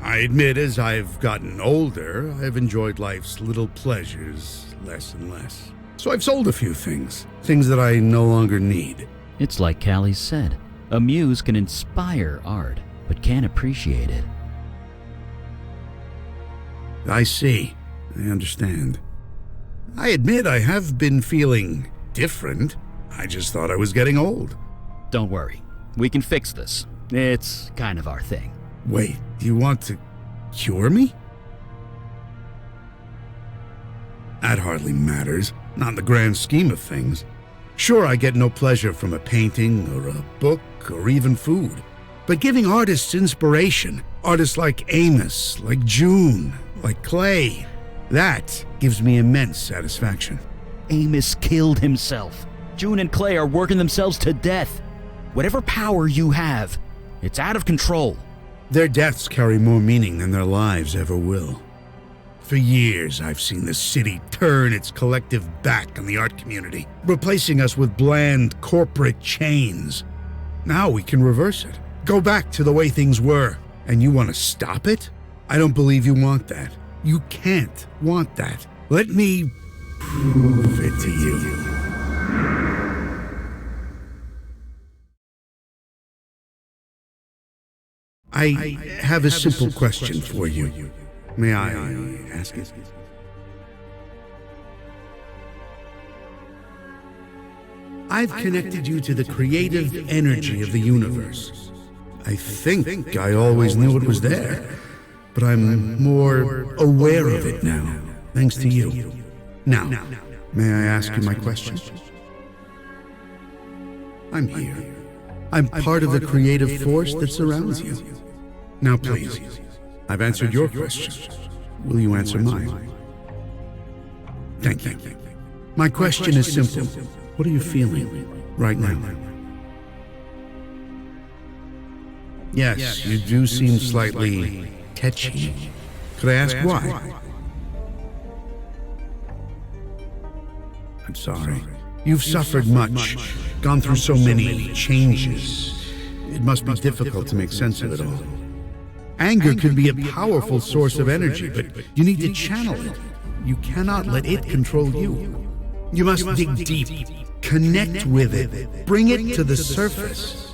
I admit as I've gotten older, I've enjoyed life's little pleasures less and less. So I've sold a few things that I no longer need. It's like Callie said, a muse can inspire art, but can't appreciate it. I see. I understand. I admit I have been feeling different. I just thought I was getting old. Don't worry, we can fix this. It's kind of our thing. Wait, do you want to cure me? That hardly matters, not in the grand scheme of things. Sure, I get no pleasure from a painting or a book or even food. But giving artists inspiration, artists like Amos, like June, like Clay, that gives me immense satisfaction. Amos killed himself. June and Clay are working themselves to death. Whatever power you have, it's out of control. Their deaths carry more meaning than their lives ever will. For years, I've seen the city turn its collective back on the art community, replacing us with bland corporate chains. Now we can reverse it. Go back to the way things were. And you want to stop it? I don't believe you want that. You can't want that. Let me prove it to you. I have a simple question for you. May I ask it? I've connected you to the creative energy of the universe. I think I always knew it was there, but I'm more aware of it now, thanks to you. Now, may I ask you my question? I'm here. I'm part of the creative force that surrounds you. Now please, I've answered your question. Will you answer mine? Thank you. My question is simple. What are you feeling right now? Yes, you do seem slightly touchy. Could I ask why? I'm sorry. You've suffered much, gone through so many changes. It must be difficult to make sense of it all. Anger can be a powerful source of energy, but you need to channel it. You cannot let it control you. You must dig deep, connect with it, bring it to the surface.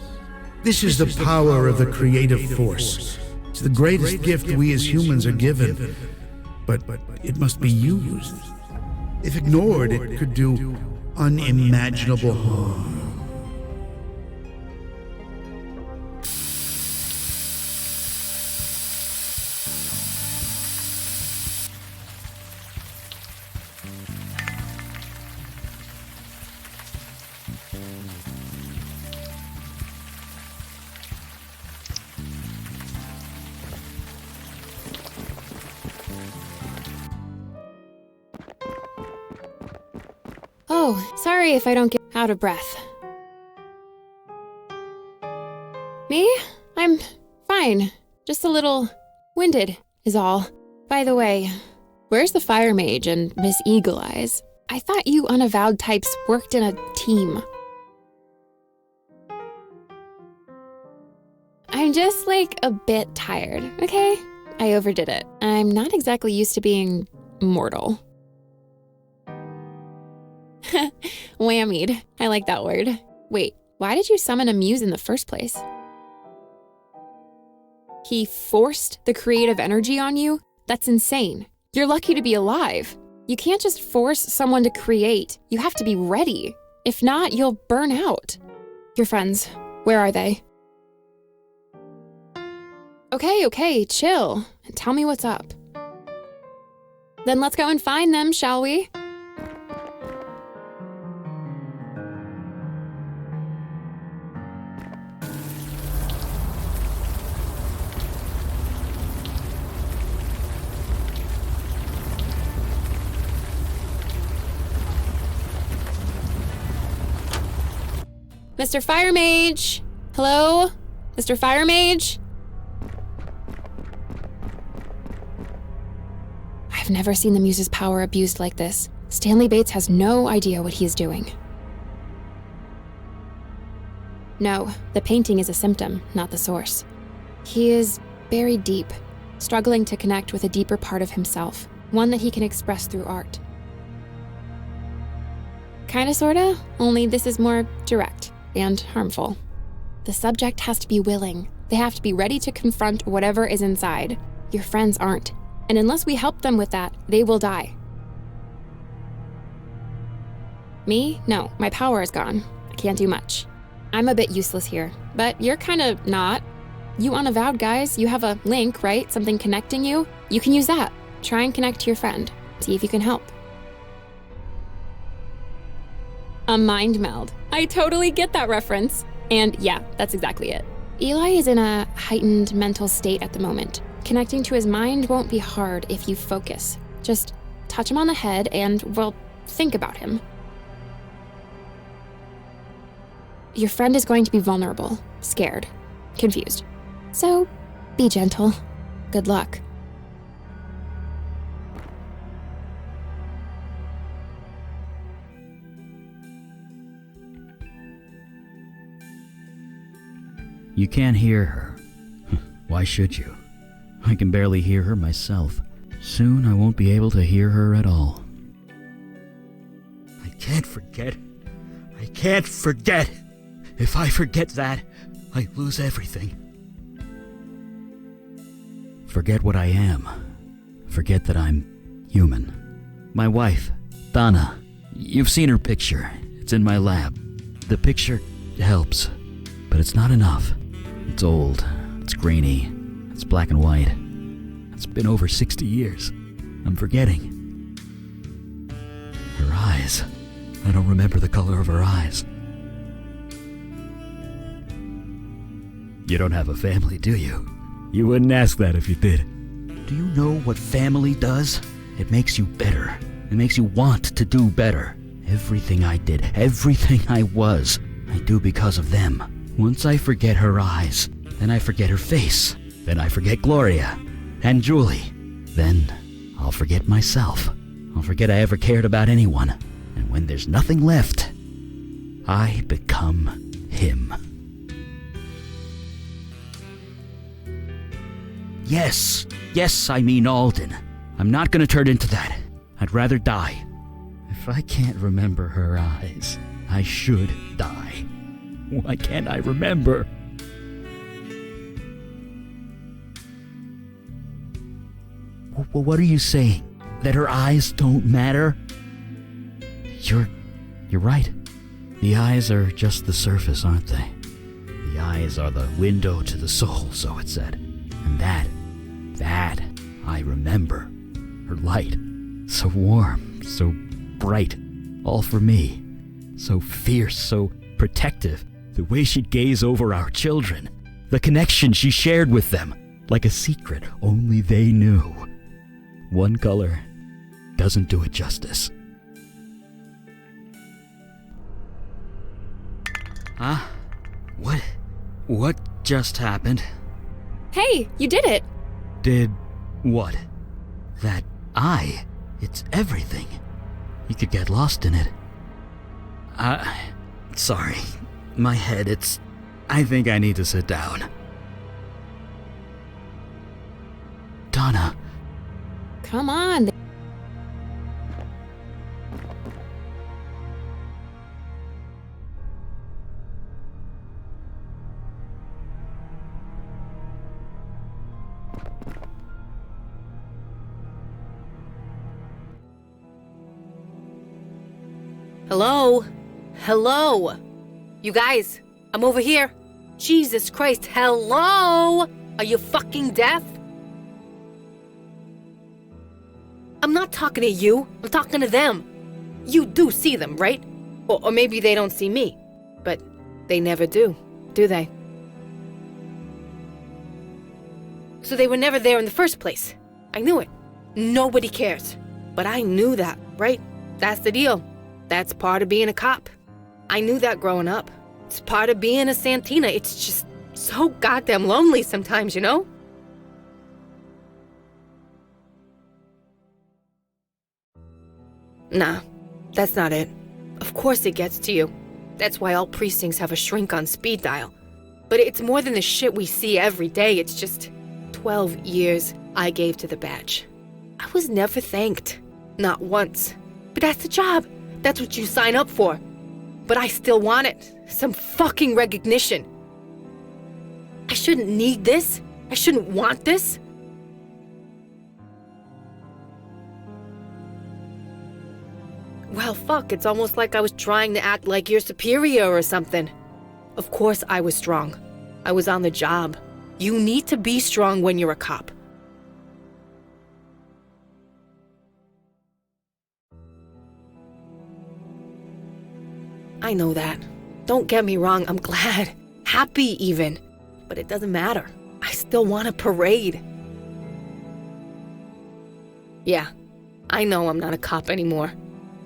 This is the power of the creative force. It's the greatest gift we as humans are given, but it must be used. If ignored, it could do unimaginable harm. Oh, sorry if I don't get out of breath. Me? I'm fine. Just a little winded, is all. By the way, where's the Fire Mage and Miss Eagle Eyes? I thought you Unavowed types worked in a team. I'm just, a bit tired, okay? I overdid it. I'm not exactly used to being mortal. Whammied. I like that word. Wait, why did you summon a muse in the first place? He forced the creative energy on you? That's insane. You're lucky to be alive. You can't just force someone to create. You have to be ready. If not, you'll burn out. Your friends, where are they? Okay, chill. Tell me what's up. Then let's go and find them, shall we? Mr. Fire Mage! Hello? Mr. Fire Mage? I've never seen the Muse's power abused like this. Stanley Bates has no idea what he is doing. No, the painting is a symptom, not the source. He is buried deep, struggling to connect with a deeper part of himself, one that he can express through art. Kinda sorta, only this is more direct and harmful. The subject has to be willing. They have to be ready to confront whatever is inside. Your friends aren't. And unless we help them with that, they will die. Me? No, my power is gone. I can't do much. I'm a bit useless here, but you're kinda not. You Unavowed guys, you have a link, right? Something connecting you? You can use that. Try and connect to your friend. See if you can help. A mind meld. I totally get that reference. And yeah, that's exactly it. Eli is in a heightened mental state at the moment. Connecting to his mind won't be hard if you focus. Just touch him on the head and, well, think about him. Your friend is going to be vulnerable, scared, confused. So, be gentle. Good luck. You can't hear her. Why should you? I can barely hear her myself. Soon I won't be able to hear her at all. I can't forget. I can't forget. If I forget that, I lose everything. Forget what I am. Forget that I'm human. My wife, Donna. You've seen her picture. It's in my lab. The picture helps, but it's not enough. It's old. It's grainy. It's black and white. It's been over 60 years. I'm forgetting. Her eyes. I don't remember the color of her eyes. You don't have a family, do you? You wouldn't ask that if you did. Do you know what family does? It makes you better. It makes you want to do better. Everything I did, everything I was, I do because of them. Once I forget her eyes, then I forget her face. Then I forget Gloria and Julie. Then I'll forget myself. I'll forget I ever cared about anyone. And when there's nothing left, I become him. Yes, I mean Alden. I'm not gonna turn into that. I'd rather die. If I can't remember her eyes, I should die. Why can't I remember? What are you saying? That her eyes don't matter? You're right. The eyes are just the surface, aren't they? The eyes are the window to the soul, so it said. And that I remember. Her light, so warm, so bright, all for me. So fierce, so protective. The way she'd gaze over our children. The connection she shared with them. Like a secret only they knew. One color doesn't do it justice. Huh? What just happened? Hey, you did it! Did what? That eye. It's everything. You could get lost in it. Sorry. My head, I think I need to sit down. Donna. Come on. Hello? You guys, I'm over here. Jesus Christ, hello? Are you fucking deaf? I'm not talking to you, I'm talking to them. You do see them, right? Or maybe they don't see me. But they never do they? So they were never there in the first place. I knew it. Nobody cares. But I knew that, right? That's the deal. That's part of being a cop. I knew that growing up. It's part of being a Santina. It's just so goddamn lonely sometimes, you know? Nah, that's not it. Of course it gets to you. That's why all precincts have a shrink on speed dial. But it's more than the shit we see every day. It's just 12 years I gave to the badge. I was never thanked. Not once. But that's the job. That's what you sign up for. But I still want it. Some fucking recognition. I shouldn't need this. I shouldn't want this. Well, fuck, it's almost like I was trying to act like you're superior or something. Of course I was strong. I was on the job. You need to be strong when you're a cop. I know that. Don't get me wrong, I'm glad. Happy even. But it doesn't matter. I still want a parade. Yeah, I know I'm not a cop anymore.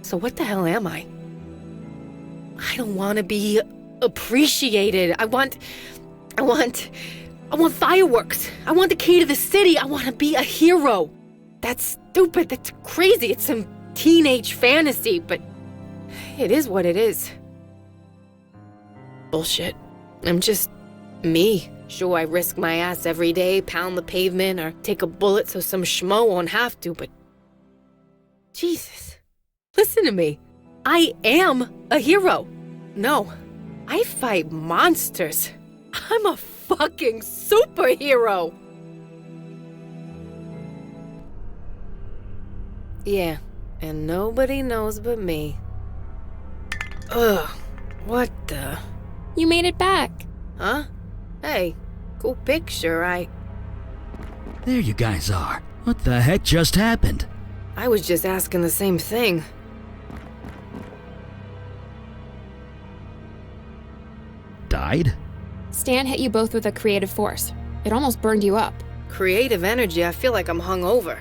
So what the hell am I? I don't want to be appreciated. I want fireworks. I want the key to the city. I want to be a hero. That's stupid. That's crazy. It's some teenage fantasy, but it is what it is. Bullshit. I'm just me. Sure, I risk my ass every day, pound the pavement, or take a bullet so some schmo won't have to, but Jesus. Listen to me. I am a hero. No, I fight monsters. I'm a fucking superhero. Yeah, and nobody knows but me. Ugh, what the? You made it back. Huh? Hey, cool picture, There you guys are. What the heck just happened? I was just asking the same thing. Died? Stan hit you both with a creative force. It almost burned you up. Creative energy, I feel like I'm hungover.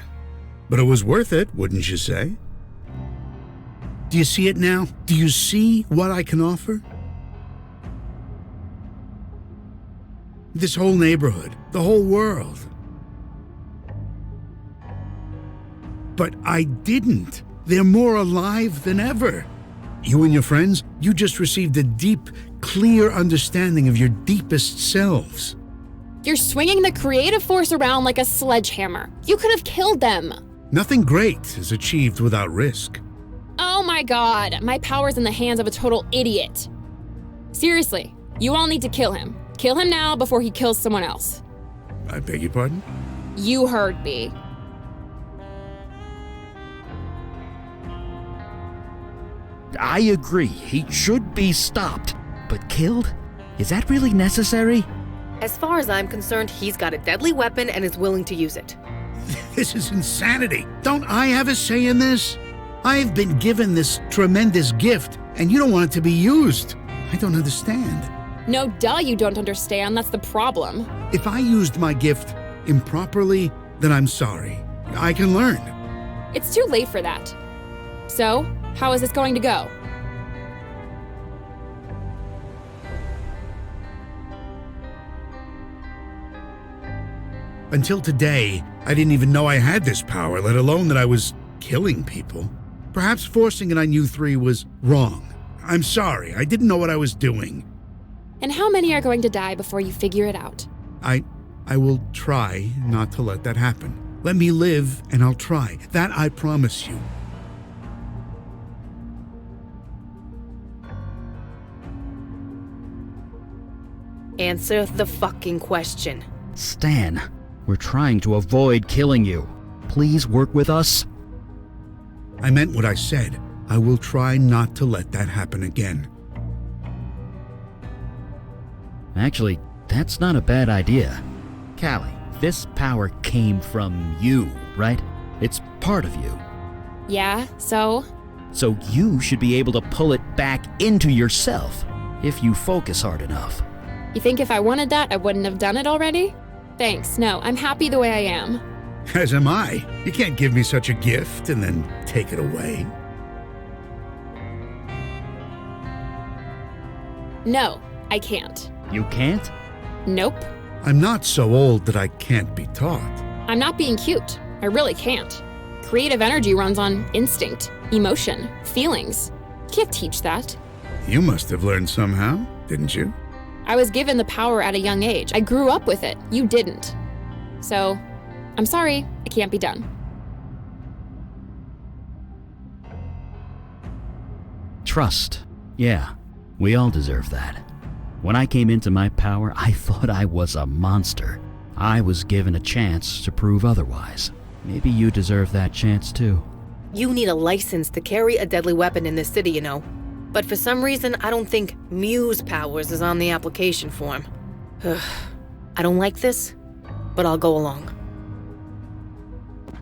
But it was worth it, wouldn't you say? Do you see it now? Do you see what I can offer? This whole neighborhood, the whole world. But I didn't. They're more alive than ever. You and your friends, you just received a deep, clear understanding of your deepest selves. You're swinging the creative force around like a sledgehammer. You could have killed them. Nothing great is achieved without risk. Oh my god, my power's in the hands of a total idiot. Seriously, you all need to kill him. Kill him now before he kills someone else. I beg your pardon? You heard me. I agree, he should be stopped. But killed? Is that really necessary? As far as I'm concerned, he's got a deadly weapon and is willing to use it. This is insanity. Don't I have a say in this? I've been given this tremendous gift, and you don't want it to be used. I don't understand. No, duh, you don't understand. That's the problem. If I used my gift improperly, then I'm sorry. I can learn. It's too late for that. So, how is this going to go? Until today, I didn't even know I had this power, let alone that I was killing people. Perhaps forcing it on you three was wrong. I'm sorry, I didn't know what I was doing. And how many are going to die before you figure it out? I will try not to let that happen. Let me live and I'll try. That I promise you. Answer the fucking question. Stan, we're trying to avoid killing you. Please work with us. I meant what I said. I will try not to let that happen again. Actually, that's not a bad idea. Callie, this power came from you, right? It's part of you. Yeah, so? So you should be able to pull it back into yourself, if you focus hard enough. You think if I wanted that, I wouldn't have done it already? Thanks, no, I'm happy the way I am. As am I. You can't give me such a gift and then take it away. No, I can't. You can't? Nope. I'm not so old that I can't be taught. I'm not being cute. I really can't. Creative energy runs on instinct, emotion, feelings. You can't teach that. You must have learned somehow, didn't you? I was given the power at a young age. I grew up with it. You didn't. So, I'm sorry, it can't be done. Trust. Yeah, we all deserve that. When I came into my power, I thought I was a monster. I was given a chance to prove otherwise. Maybe you deserve that chance too. You need a license to carry a deadly weapon in this city, you know. But for some reason, I don't think Muse Powers is on the application form. I don't like this, but I'll go along.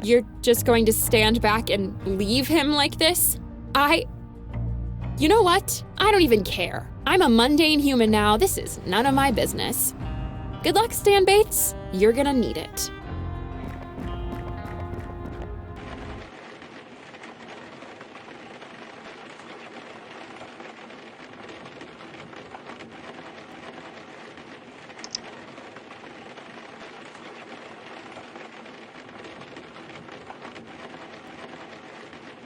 You're just going to stand back and leave him like this? You know what? I don't even care. I'm a mundane human now. This is none of my business. Good luck, Stan Bates. You're gonna need it.